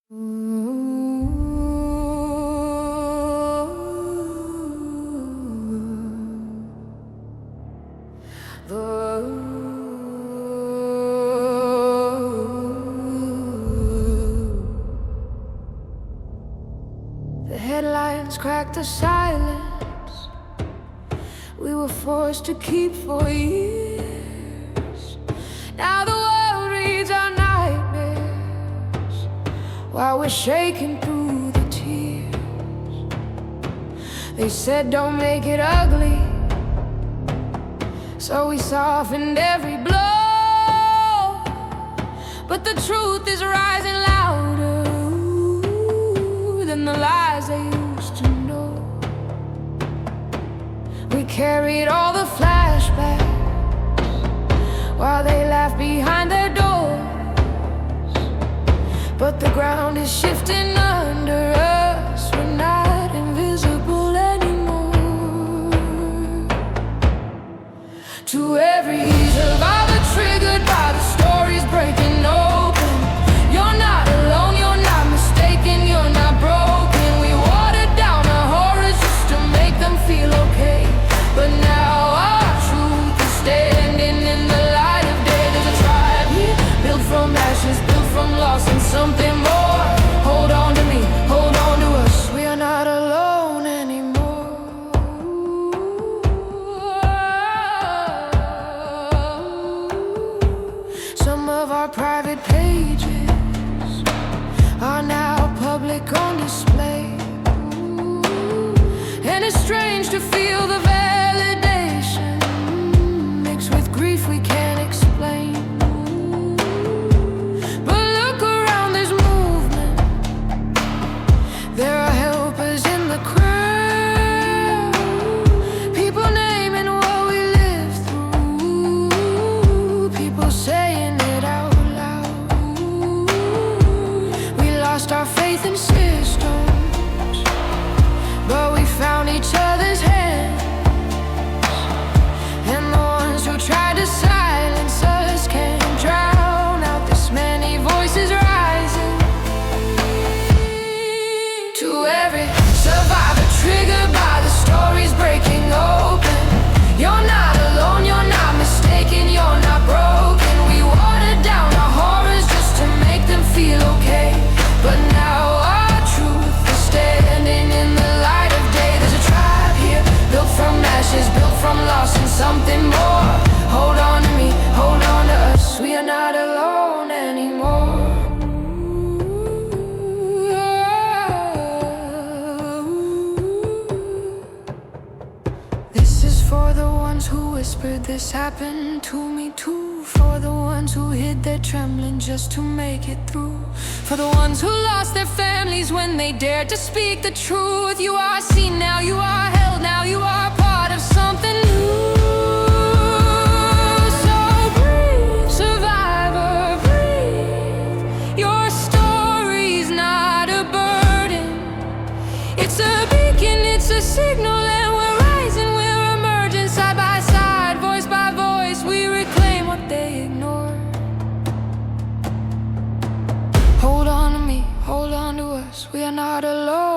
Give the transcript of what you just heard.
The headlines cracked the silence we were forced to keep for years. Now the world reads our nightmares while we're shaking through the tears. They said don't make it ugly, so we softened every blow. But the truth is rising louder than the lies they used to know. We carried all the flashbacks while they laughed behind their doors. But the ground is shifting under us. We're not invisible anymore. To every survivor triggered by the stories breaking open, you're not alone, you're not mistaken, you're not broken. We watered down our horrors just to make them feel okay, but now our truth is standing in the light of day. There's a tribe here, built from ashes, built from loss and something more. Hold on to me, hold on to us. We are not alone anymore. Some of our private pages are now public on display, and it's strange to feel the validation mixed with grief we can't explain. But look around, there's movement. There are helpers in the crowd, people naming what we live through, people saying it out loud. We lost our faith in systems, but we found each other's hands. And the ones who tried to silence us can't drown out this many voices rising. To every survivor triggered by the stories breaking open, you're not alone, you're not mistaken, you're not broken. We watered down our horrors just to make them feel okay, but now our truth is standing in the light of day. There's a tribe here, built from ashes, built from loss and something more. Hold on to me, hold on to us. We are not alone anymore. This is for the ones who whispered this happened to me too, for the ones who hid their trembling just to make it through, for the ones who lost their families when they dared to speak the truth. You are seen now, you are held now, you are part of something new. So breathe, survivor, breathe. Your story's not a burden, it's a beacon, it's a signal, and we're rising, we're emerging side by side, voice by voice. We reclaim what they ignored. Hold on to me, hold on to us. We are not alone.